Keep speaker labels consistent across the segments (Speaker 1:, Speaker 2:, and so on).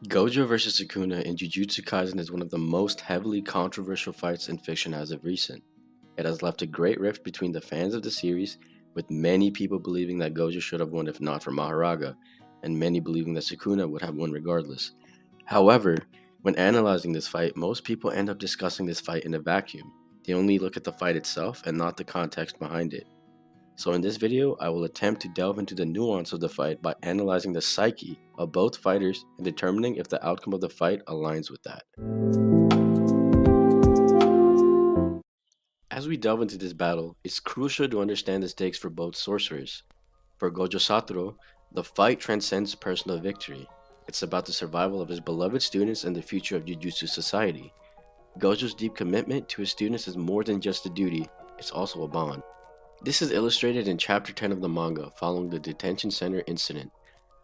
Speaker 1: Gojo vs Sukuna in Jujutsu Kaisen is one of the most heavily controversial fights in fiction as of recent. It has left a great rift between the fans of the series, with many people believing that Gojo should have won if not for Maharaga, and many believing that Sukuna would have won regardless. However, when analyzing this fight, most people end up discussing this fight in a vacuum. They only look at the fight itself and not the context behind it. So in this video, I will attempt to delve into the nuance of the fight by analyzing the psyche of both fighters and determining if the outcome of the fight aligns with that. As we delve into this battle, it's crucial to understand the stakes for both sorcerers. For Gojo Satoru, the fight transcends personal victory. It's about the survival of his beloved students and the future of Jujutsu society. Gojo's deep commitment to his students is more than just a duty, it's also a bond. This is illustrated in Chapter 10 of the manga following the detention center incident.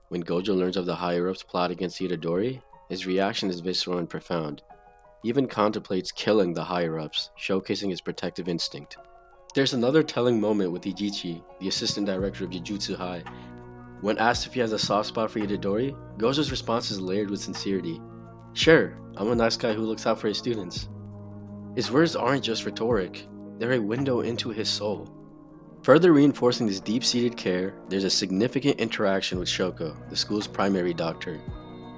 Speaker 1: When Gojo learns of the higher-ups' plot against Itadori, his reaction is visceral and profound. He even contemplates killing the higher-ups, showcasing his protective instinct. There's another telling moment with Ijichi, the assistant director of Jujutsu High. When asked if he has a soft spot for Itadori, Gojo's response is layered with sincerity. Sure, I'm a nice guy who looks out for his students. His words aren't just rhetoric, they're a window into his soul. Further reinforcing this deep-seated care, there's a significant interaction with Shoko, the school's primary doctor.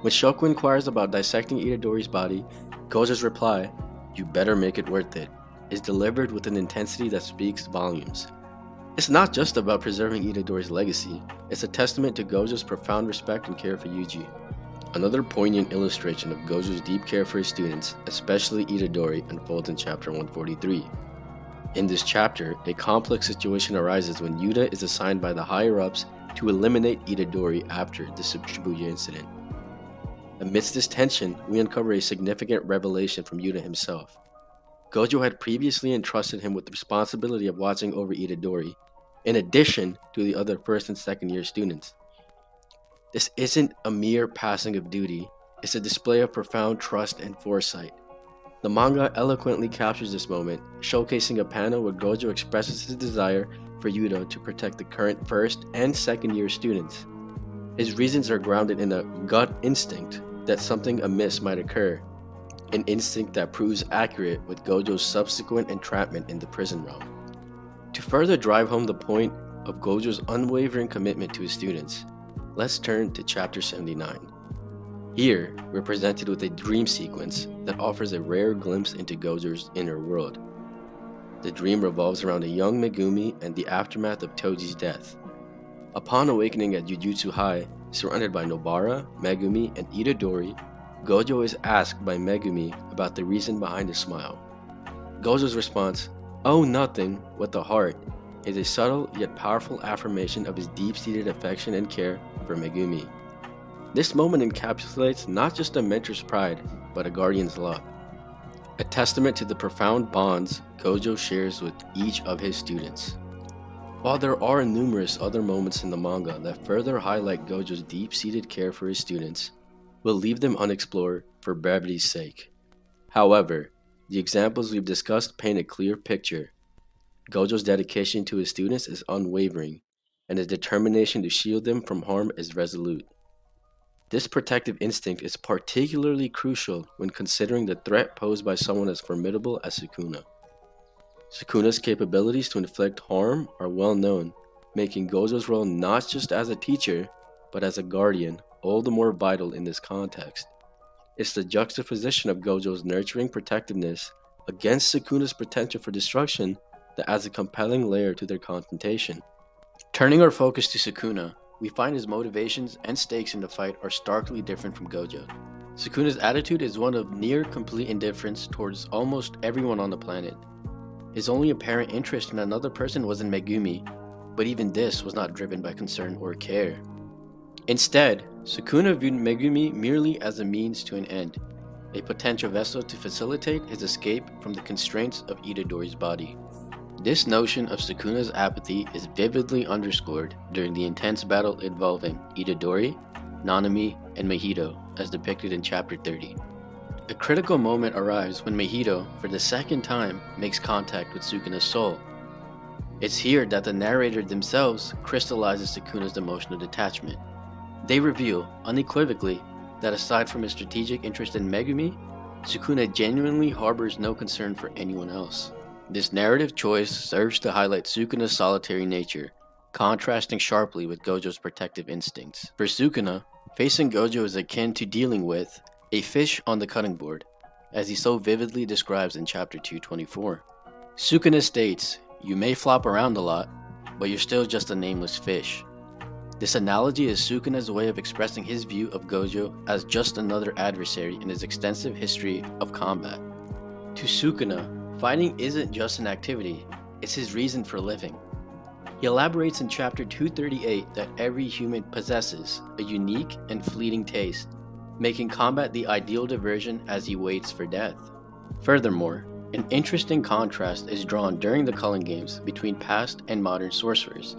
Speaker 1: When Shoko inquires about dissecting Itadori's body, Gojo's reply, "You better make it worth it," is delivered with an intensity that speaks volumes. It's not just about preserving Itadori's legacy, it's a testament to Gojo's profound respect and care for Yuji. Another poignant illustration of Gojo's deep care for his students, especially Itadori, unfolds in chapter 143. In this chapter, a complex situation arises when Yuta is assigned by the higher-ups to eliminate Itadori after the Shibuya incident. Amidst this tension, we uncover a significant revelation from Yuta himself. Gojo had previously entrusted him with the responsibility of watching over Itadori, in addition to the other first and second year students. This isn't a mere passing of duty, it's a display of profound trust and foresight. The manga eloquently captures this moment, showcasing a panel where Gojo expresses his desire for Yuta to protect the current first and second year students. His reasons are grounded in a gut instinct that something amiss might occur, an instinct that proves accurate with Gojo's subsequent entrapment in the prison realm. To further drive home the point of Gojo's unwavering commitment to his students, let's turn to chapter 79. Here, we're presented with a dream sequence that offers a rare glimpse into Gojo's inner world. The dream revolves around a young Megumi and the aftermath of Toji's death. Upon awakening at Jujutsu High, surrounded by Nobara, Megumi, and Itadori, Gojo is asked by Megumi about the reason behind his smile. Gojo's response, "Oh, nothing," with a heart, is a subtle yet powerful affirmation of his deep-seated affection and care for Megumi. This moment encapsulates not just a mentor's pride, but a guardian's love, a testament to the profound bonds Gojo shares with each of his students. While there are numerous other moments in the manga that further highlight Gojo's deep-seated care for his students, we'll leave them unexplored for brevity's sake. However, the examples we've discussed paint a clear picture. Gojo's dedication to his students is unwavering, and his determination to shield them from harm is resolute. This protective instinct is particularly crucial when considering the threat posed by someone as formidable as Sukuna. Sukuna's capabilities to inflict harm are well known, making Gojo's role not just as a teacher, but as a guardian all the more vital in this context. It's the juxtaposition of Gojo's nurturing protectiveness against Sukuna's potential for destruction that adds a compelling layer to their confrontation. Turning our focus to Sukuna, we find his motivations and stakes in the fight are starkly different from Gojo. Sukuna's attitude is one of near complete indifference towards almost everyone on the planet. His only apparent interest in another person was in Megumi, but even this was not driven by concern or care. Instead, Sukuna viewed Megumi merely as a means to an end, a potential vessel to facilitate his escape from the constraints of Itadori's body. This notion of Sukuna's apathy is vividly underscored during the intense battle involving Itadori, Nanami, and Mahito, as depicted in chapter 30. A critical moment arrives when Mahito, for the second time, makes contact with Sukuna's soul. It's here that the narrator themselves crystallizes Sukuna's emotional detachment. They reveal, unequivocally, that aside from his strategic interest in Megumi, Sukuna genuinely harbors no concern for anyone else. This narrative choice serves to highlight Sukuna's solitary nature, contrasting sharply with Gojo's protective instincts. For Sukuna, facing Gojo is akin to dealing with a fish on the cutting board, as he so vividly describes in chapter 224. Sukuna states, "You may flop around a lot, but you're still just a nameless fish." This analogy is Sukuna's way of expressing his view of Gojo as just another adversary in his extensive history of combat. To Sukuna, fighting isn't just an activity, it's his reason for living. He elaborates in chapter 238 that every human possesses a unique and fleeting taste, making combat the ideal diversion as he waits for death. Furthermore, an interesting contrast is drawn during the Culling Games between past and modern sorcerers,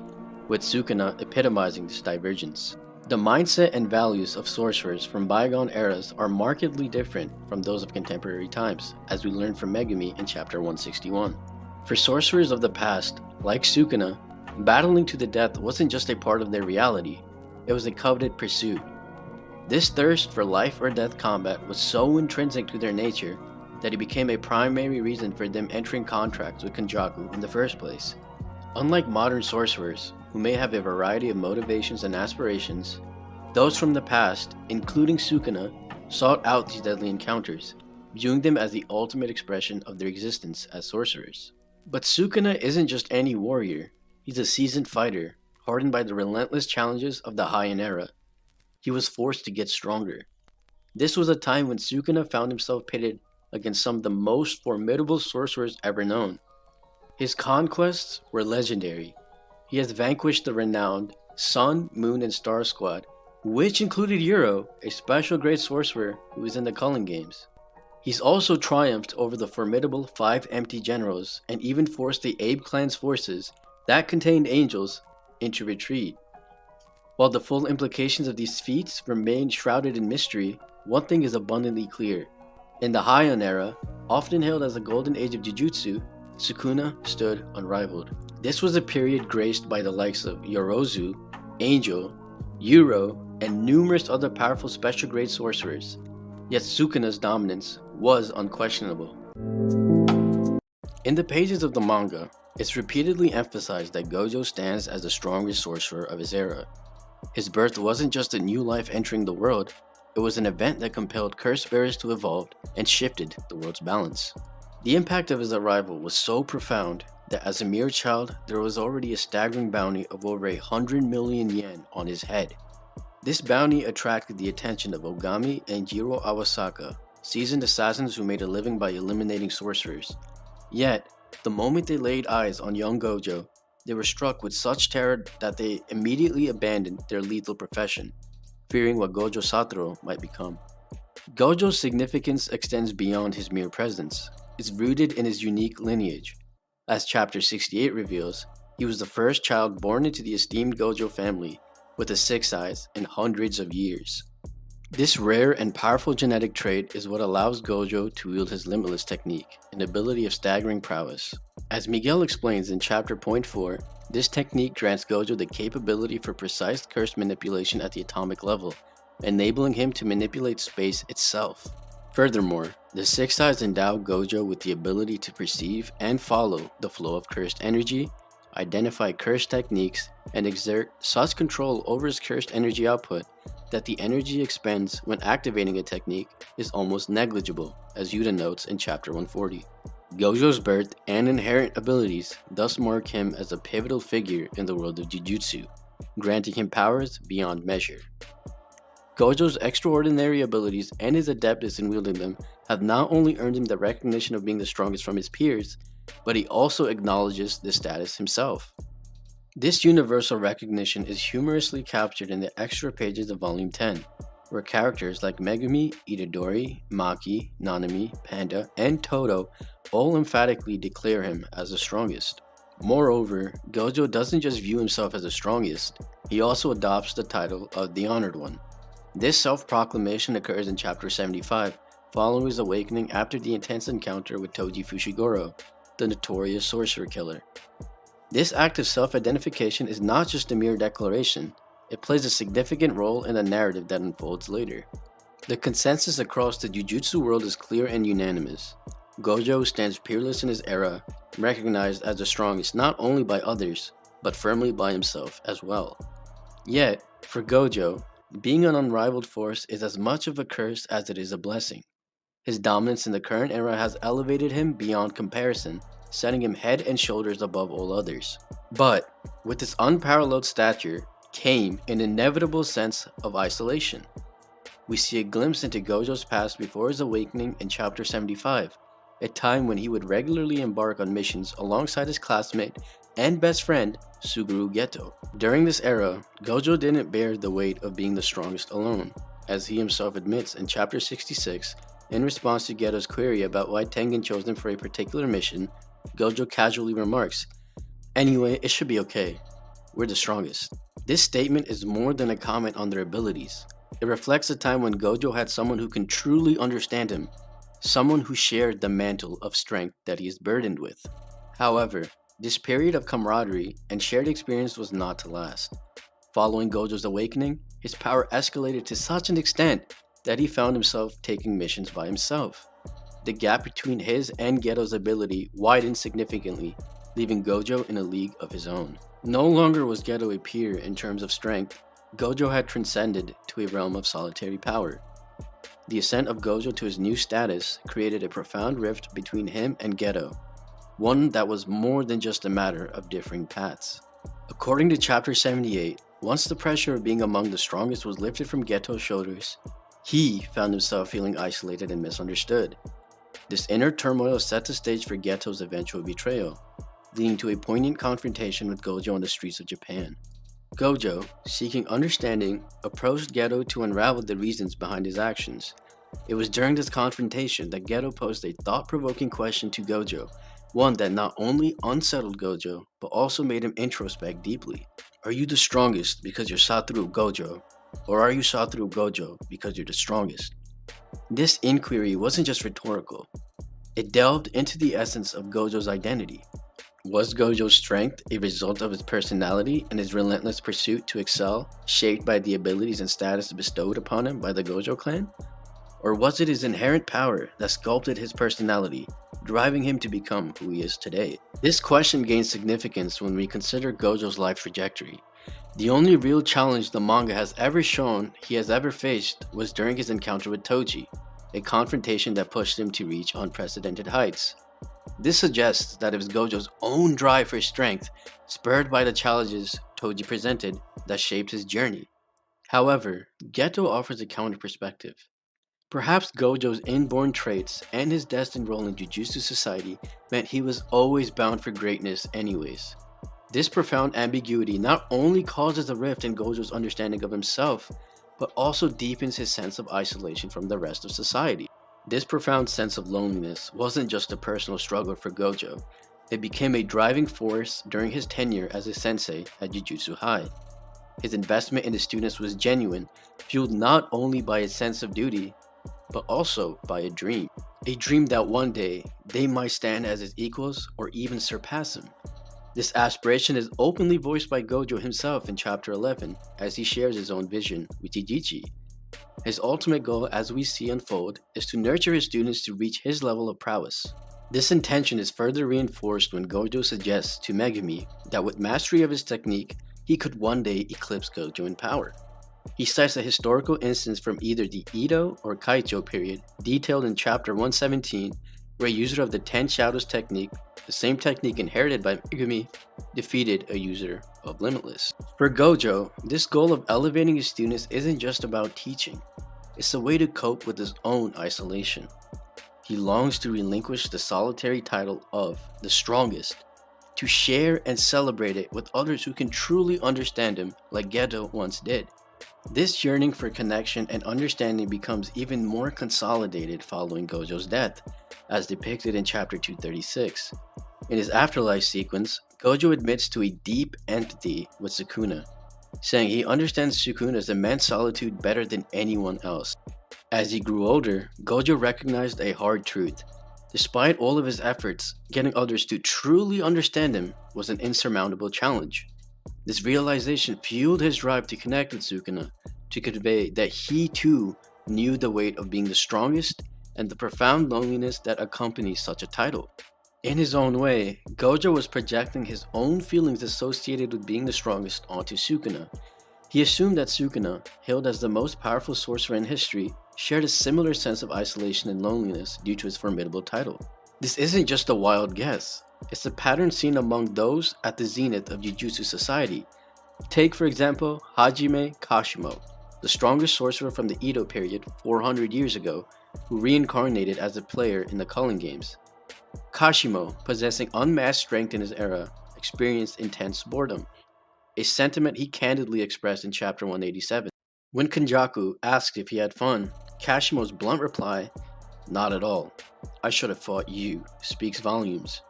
Speaker 1: with Sukuna epitomizing this divergence. The mindset and values of sorcerers from bygone eras are markedly different from those of contemporary times, as we learn from Megumi in chapter 161. For sorcerers of the past, like Sukuna, battling to the death wasn't just a part of their reality, it was a coveted pursuit. This thirst for life or death combat was so intrinsic to their nature that it became a primary reason for them entering contracts with Kenjaku in the first place. Unlike modern sorcerers, who may have a variety of motivations and aspirations, those from the past, including Sukuna, sought out these deadly encounters, viewing them as the ultimate expression of their existence as sorcerers. But Sukuna isn't just any warrior, he's a seasoned fighter, hardened by the relentless challenges of the Heian era. He was forced to get stronger. This was a time when Sukuna found himself pitted against some of the most formidable sorcerers ever known. His conquests were legendary. He has vanquished the renowned Sun, Moon, and Star Squad, which included Yuro, a special grade sorcerer who was in the Culling Games. He's also triumphed over the formidable 5 Empty Generals and even forced the Abe clan's forces that contained angels into retreat. While the full implications of these feats remain shrouded in mystery, one thing is abundantly clear. In the Heian era, often hailed as the golden age of Jujutsu, Sukuna stood unrivaled. This was a period graced by the likes of Yorozu, Angel, Yuro, and numerous other powerful special grade sorcerers. Yet Sukuna's dominance was unquestionable. In the pages of the manga, it's repeatedly emphasized that Gojo stands as the strongest sorcerer of his era. His birth wasn't just a new life entering the world, it was an event that compelled curse bearers to evolve and shifted the world's balance. The impact of his arrival was so profound that as a mere child, there was already a staggering bounty of over 100 million yen on his head. This bounty attracted the attention of Ogami and Jiro Awasaka, seasoned assassins who made a living by eliminating sorcerers. Yet, the moment they laid eyes on young Gojo, they were struck with such terror that they immediately abandoned their lethal profession, fearing what Gojo Satoru might become. Gojo's significance extends beyond his mere presence. It's rooted in his unique lineage. As chapter 68 reveals, he was the first child born into the esteemed Gojo family, with a 6 eyes in hundreds of years. This rare and powerful genetic trait is what allows Gojo to wield his limitless technique, an ability of staggering prowess. As Miguel explains in chapter point 4, this technique grants Gojo the capability for precise curse manipulation at the atomic level, enabling him to manipulate space itself. Furthermore, the 6 eyes endow Gojo with the ability to perceive and follow the flow of cursed energy, identify cursed techniques, and exert such control over his cursed energy output that the energy expends when activating a technique is almost negligible, as Yuta notes in chapter 140. Gojo's birth and inherent abilities thus mark him as a pivotal figure in the world of Jujutsu, granting him powers beyond measure. Gojo's extraordinary abilities and his adeptness in wielding them have not only earned him the recognition of being the strongest from his peers, but he also acknowledges this status himself. This universal recognition is humorously captured in the extra pages of Volume 10, where characters like Megumi, Itadori, Maki, Nanami, Panda, and Todo all emphatically declare him as the strongest. Moreover, Gojo doesn't just view himself as the strongest, he also adopts the title of the Honored One. This self-proclamation occurs in chapter 75, following his awakening after the intense encounter with Toji Fushiguro, the notorious sorcerer killer. This act of self-identification is not just a mere declaration, it plays a significant role in the narrative that unfolds later. The consensus across the Jujutsu world is clear and unanimous. Gojo stands peerless in his era, recognized as the strongest not only by others, but firmly by himself as well. Yet, for Gojo, being an unrivaled force is as much of a curse as it is a blessing. His dominance in the current era has elevated him beyond comparison, setting him head and shoulders above all others. But, with his unparalleled stature, came an inevitable sense of isolation. We see a glimpse into Gojo's past before his awakening in Chapter 75, a time when he would regularly embark on missions alongside his classmate and best friend, Suguru Geto. During this era, Gojo didn't bear the weight of being the strongest alone, as he himself admits in Chapter 66. In response to Geto's query about why Tengen chose him for a particular mission, Gojo casually remarks, "Anyway, it should be okay. We're the strongest." This statement is more than a comment on their abilities. It reflects a time when Gojo had someone who can truly understand him, someone who shared the mantle of strength that he is burdened with. However, this period of camaraderie and shared experience was not to last. Following Gojo's awakening, his power escalated to such an extent that he found himself taking missions by himself. The gap between his and Geto's ability widened significantly, leaving Gojo in a league of his own. No longer was Geto a peer in terms of strength, Gojo had transcended to a realm of solitary power. The ascent of Gojo to his new status created a profound rift between him and Geto, one that was more than just a matter of differing paths. According to Chapter 78, once the pressure of being among the strongest was lifted from Geto's shoulders, he found himself feeling isolated and misunderstood. This inner turmoil set the stage for Geto's eventual betrayal, leading to a poignant confrontation with Gojo on the streets of Japan. Gojo, seeking understanding, approached Geto to unravel the reasons behind his actions. It was during this confrontation that Geto posed a thought-provoking question to Gojo, one that not only unsettled Gojo, but also made him introspect deeply. Are you the strongest because you're Satoru Gojo? Or are you Satoru Gojo because you're the strongest? This inquiry wasn't just rhetorical. It delved into the essence of Gojo's identity. Was Gojo's strength a result of his personality and his relentless pursuit to excel, shaped by the abilities and status bestowed upon him by the Gojo clan? Or was it his inherent power that sculpted his personality, driving him to become who he is today? This question gains significance when we consider Gojo's life trajectory. The only real challenge the manga has ever shown he has ever faced was during his encounter with Toji, a confrontation that pushed him to reach unprecedented heights. This suggests that it was Gojo's own drive for strength, spurred by the challenges Toji presented, that shaped his journey. However, Geto offers a counter perspective. Perhaps Gojo's inborn traits and his destined role in Jujutsu society meant he was always bound for greatness anyways. This profound ambiguity not only causes a rift in Gojo's understanding of himself, but also deepens his sense of isolation from the rest of society. This profound sense of loneliness wasn't just a personal struggle for Gojo, it became a driving force during his tenure as a sensei at Jujutsu High. His investment in the students was genuine, fueled not only by a sense of duty, but also by a dream. A dream that one day they might stand as his equals or even surpass him. This aspiration is openly voiced by Gojo himself in Chapter 11 as he shares his own vision with Ijichi. His ultimate goal, as we see unfold, is to nurture his students to reach his level of prowess. This intention is further reinforced when Gojo suggests to Megumi that with mastery of his technique, he could one day eclipse Gojo in power. He cites a historical instance from either the Edo or Kaicho period, detailed in Chapter 117, where a user of the Ten Shadows technique, the same technique inherited by Megumi, defeated a user of Limitless. For Gojo, this goal of elevating his students isn't just about teaching, it's a way to cope with his own isolation. He longs to relinquish the solitary title of the strongest, to share and celebrate it with others who can truly understand him like Geto once did. This yearning for connection and understanding becomes even more consolidated following Gojo's death, as depicted in Chapter 236. In his afterlife sequence, Gojo admits to a deep empathy with Sukuna, saying he understands Sukuna's immense solitude better than anyone else. As he grew older, Gojo recognized a hard truth. Despite all of his efforts, getting others to truly understand him was an insurmountable challenge. This realization fueled his drive to connect with Sukuna, to convey that he too knew the weight of being the strongest and the profound loneliness that accompanies such a title. In his own way, Gojo was projecting his own feelings associated with being the strongest onto Sukuna. He assumed that Sukuna, hailed as the most powerful sorcerer in history, shared a similar sense of isolation and loneliness due to his formidable title. This isn't just a wild guess, it's a pattern seen among those at the zenith of Jujutsu society. Take, for example, Hajime Kashimo, the strongest sorcerer from the Edo period 400 years ago, who reincarnated as a player in the Culling Games. Kashimo, possessing unmatched strength in his era, experienced intense boredom, a sentiment he candidly expressed in Chapter 187. When Kenjaku asked if he had fun, Kashimo's blunt reply, "Not at all. I should have fought you," speaks volumes.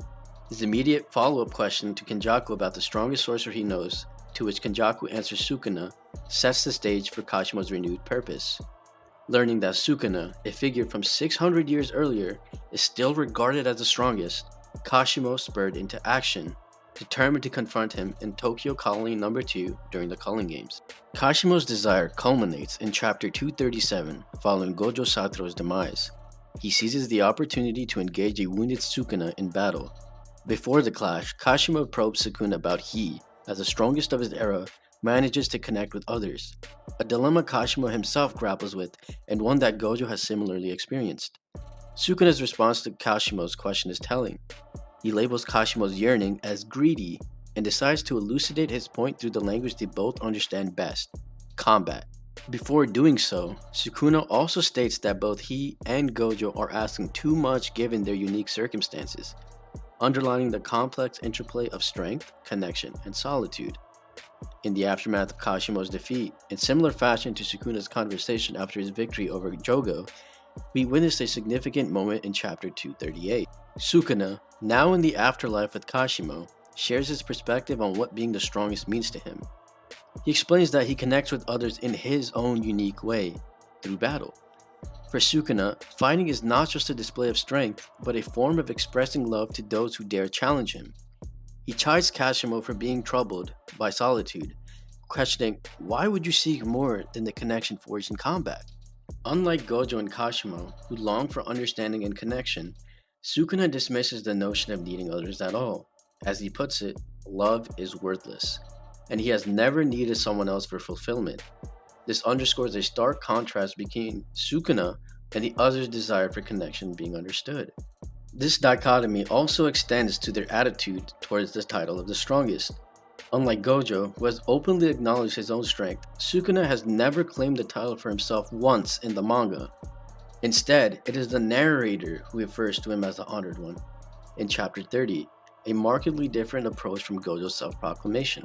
Speaker 1: His immediate follow-up question to Kenjaku about the strongest sorcerer he knows, to which Kenjaku answers Sukuna, sets the stage for Kashimo's renewed purpose. Learning that Sukuna, a figure from 600 years earlier, is still regarded as the strongest, Kashimo spurred into action, determined to confront him in Tokyo Colony No. 2 during the Culling Games. Kashimo's desire culminates in Chapter 237 following Gojo Satoru's demise. He seizes the opportunity to engage a wounded Sukuna in battle. Before the clash, Kashimo probes Sukuna about he, as the strongest of his era, manages to connect with others, a dilemma Kashimo himself grapples with and one that Gojo has similarly experienced. Sukuna's response to Kashimo's question is telling. He labels Kashimo's yearning as greedy and decides to elucidate his point through the language they both understand best, combat. Before doing so, Sukuna also states that both he and Gojo are asking too much given their unique circumstances, underlining the complex interplay of strength, connection, and solitude. In the aftermath of Kashimo's defeat, in similar fashion to Sukuna's conversation after his victory over Jogo, we witnessed a significant moment in Chapter 238. Sukuna, now in the afterlife with Kashimo, shares his perspective on what being the strongest means to him. He explains that he connects with others in his own unique way, through battle. For Sukuna, fighting is not just a display of strength, but a form of expressing love to those who dare challenge him. He chides Kashimo for being troubled by solitude, questioning, why would you seek more than the connection forged in combat? Unlike Gojo and Kashimo, who long for understanding and connection, Sukuna dismisses the notion of needing others at all. As he puts it, love is worthless, and he has never needed someone else for fulfillment. This underscores a stark contrast between Sukuna and the other's desire for connection being understood. This dichotomy also extends to their attitude towards the title of the strongest. Unlike Gojo, who has openly acknowledged his own strength, Sukuna has never claimed the title for himself once in the manga. Instead, it is the narrator who refers to him as the Honored One. In Chapter 30, a markedly different approach from Gojo's self-proclamation.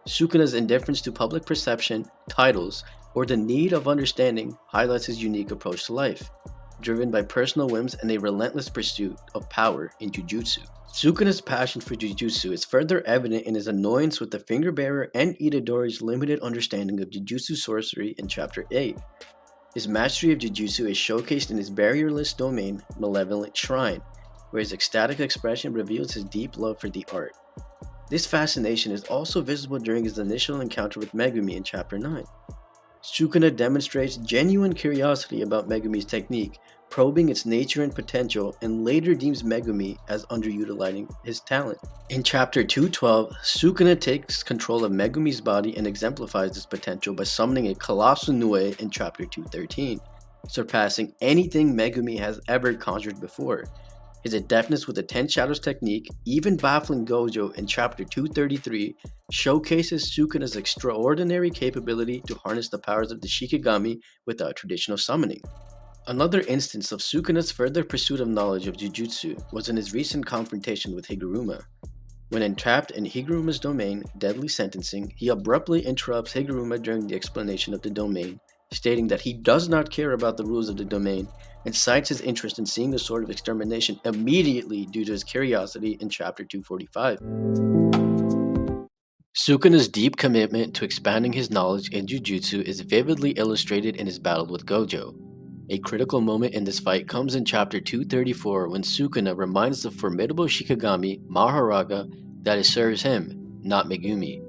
Speaker 1: Sukuna's indifference to public perception, titles, or the need of understanding highlights his unique approach to life, driven by personal whims and a relentless pursuit of power in Jujutsu. Sukuna's passion for Jujutsu is further evident in his annoyance with the Finger-Bearer and Itadori's limited understanding of Jujutsu sorcery in Chapter 8. His mastery of Jujutsu is showcased in his barrierless domain, Malevolent Shrine, where his ecstatic expression reveals his deep love for the art. This fascination is also visible during his initial encounter with Megumi in Chapter 9. Sukuna demonstrates genuine curiosity about Megumi's technique, probing its nature and potential, and later deems Megumi as underutilizing his talent. In Chapter 212, Sukuna takes control of Megumi's body and exemplifies this potential by summoning a colossal Nue in Chapter 213, surpassing anything Megumi has ever conjured before. His adeptness with the Ten Shadows technique, even baffling Gojo in Chapter 233, showcases Sukuna's extraordinary capability to harness the powers of the Shikigami without traditional summoning. Another instance of Sukuna's further pursuit of knowledge of Jujutsu was in his recent confrontation with Higuruma. When entrapped in Higuruma's domain, Deadly Sentencing, he abruptly interrupts Higuruma during the explanation of the domain, stating that he does not care about the rules of the domain and cites his interest in seeing the Sword of Extermination immediately due to his curiosity in Chapter 245. Sukuna's deep commitment to expanding his knowledge in Jujutsu is vividly illustrated in his battle with Gojo. A critical moment in this fight comes in Chapter 234 when Sukuna reminds the formidable Shikigami, Maharaga, that it serves him, not Megumi.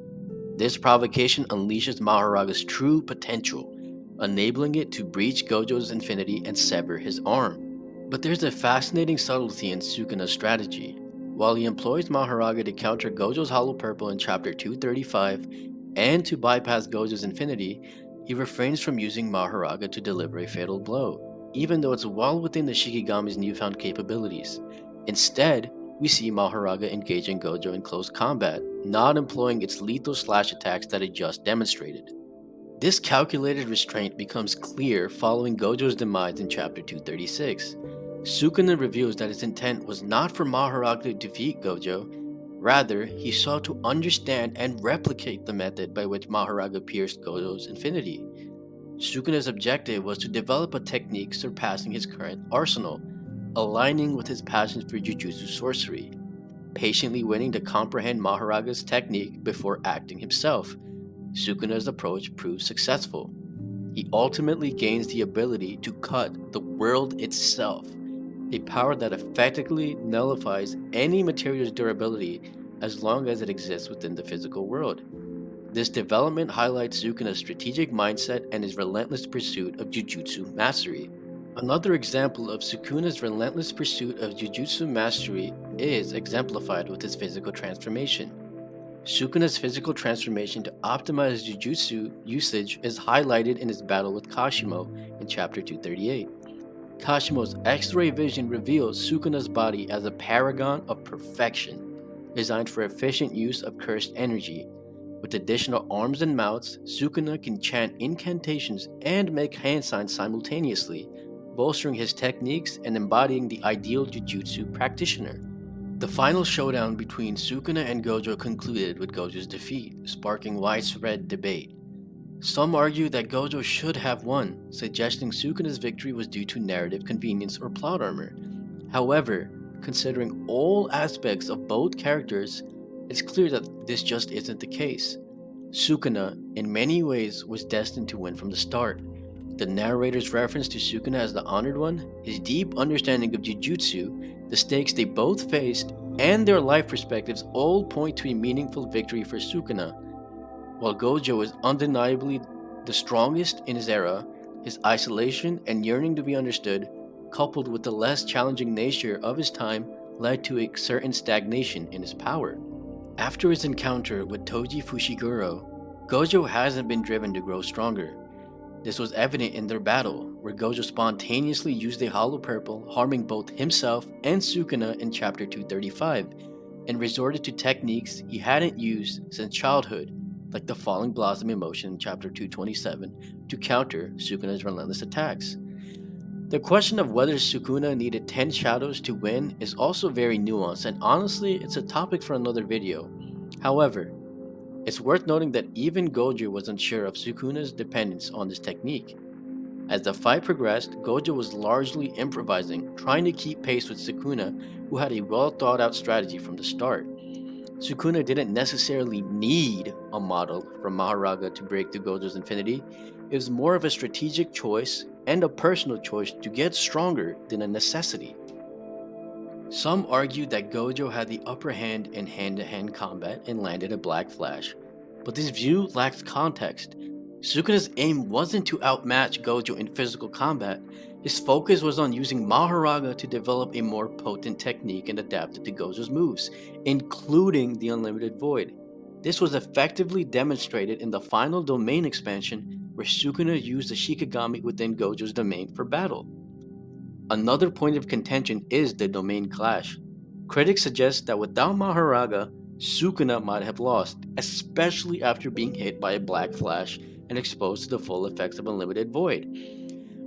Speaker 1: This provocation unleashes Maharaga's true potential, enabling it to breach Gojo's infinity and sever his arm. But there's a fascinating subtlety in Sukuna's strategy. While he employs Maharaga to counter Gojo's Hollow Purple in Chapter 235 and to bypass Gojo's infinity, he refrains from using Maharaga to deliver a fatal blow, even though it's well within the Shikigami's newfound capabilities. Instead, we see Maharaga engaging Gojo in close combat, not employing its lethal slash attacks that it just demonstrated. This calculated restraint becomes clear following Gojo's demise in Chapter 236. Sukuna reveals that his intent was not for Maharaga to defeat Gojo, rather, he sought to understand and replicate the method by which Maharaga pierced Gojo's infinity. Sukuna's objective was to develop a technique surpassing his current arsenal, aligning with his passion for Jujutsu sorcery, patiently waiting to comprehend Maharaga's technique before acting himself. Sukuna's approach proves successful. He ultimately gains the ability to cut the world itself, a power that effectively nullifies any material's durability as long as it exists within the physical world. This development highlights Sukuna's strategic mindset and his relentless pursuit of Jujutsu mastery. Another example of Sukuna's relentless pursuit of Jujutsu mastery is exemplified with his physical transformation. Sukuna's physical transformation to optimize Jujutsu usage is highlighted in his battle with Kashimo in Chapter 238. Kashimo's X-ray vision reveals Sukuna's body as a paragon of perfection, designed for efficient use of cursed energy. With additional arms and mouths, Sukuna can chant incantations and make hand signs simultaneously, bolstering his techniques and embodying the ideal Jujutsu practitioner. The final showdown between Sukuna and Gojo concluded with Gojo's defeat, sparking widespread debate. Some argue that Gojo should have won, suggesting Sukuna's victory was due to narrative convenience or plot armor. However, considering all aspects of both characters, it's clear that this just isn't the case. Sukuna, in many ways, was destined to win from the start. The narrator's reference to Sukuna as the Honored One, his deep understanding of Jujutsu, the stakes they both faced, and their life perspectives all point to a meaningful victory for Sukuna. While Gojo is undeniably the strongest in his era, his isolation and yearning to be understood, coupled with the less challenging nature of his time, led to a certain stagnation in his power. After his encounter with Toji Fushiguro, Gojo hasn't been driven to grow stronger. This was evident in their battle, where Gojo spontaneously used a Hollow Purple, harming both himself and Sukuna in Chapter 235, and resorted to techniques he hadn't used since childhood, like the Falling Blossom emotion in Chapter 227, to counter Sukuna's relentless attacks. The question of whether Sukuna needed 10 shadows to win is also very nuanced, and honestly, it's a topic for another video. However, it's worth noting that even Gojo was unsure of Sukuna's dependence on this technique. As the fight progressed, Gojo was largely improvising, trying to keep pace with Sukuna, who had a well thought out strategy from the start. Sukuna didn't necessarily need a model from Maharaga to break through Gojo's infinity. It was more of a strategic choice and a personal choice to get stronger than a necessity. Some argue that Gojo had the upper hand in hand-to-hand combat and landed a Black Flash, but this view lacks context. Sukuna's aim wasn't to outmatch Gojo in physical combat. His focus was on using Maharaga to develop a more potent technique and adapt it to Gojo's moves, including the Unlimited Void. This was effectively demonstrated in the final domain expansion, where Sukuna used the Shikigami within Gojo's domain for battle. Another point of contention is the domain clash. Critics suggest that without Maharaga, Sukuna might have lost, especially after being hit by a Black Flash and exposed to the full effects of Unlimited Void.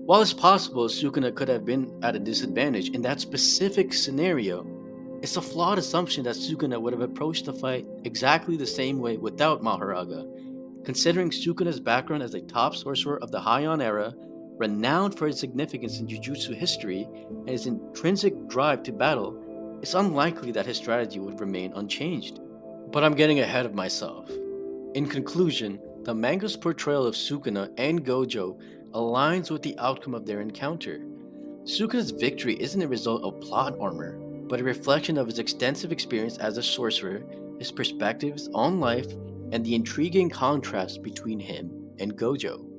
Speaker 1: While it's possible Sukuna could have been at a disadvantage in that specific scenario, it's a flawed assumption that Sukuna would have approached the fight exactly the same way without Maharaga. Considering Sukuna's background as a top sorcerer of the Heian era, renowned for his significance in Jujutsu history and his intrinsic drive to battle, it's unlikely that his strategy would remain unchanged. But I'm getting ahead of myself. In conclusion, the manga's portrayal of Sukuna and Gojo aligns with the outcome of their encounter. Sukuna's victory isn't a result of plot armor, but a reflection of his extensive experience as a sorcerer, his perspectives on life, and the intriguing contrast between him and Gojo.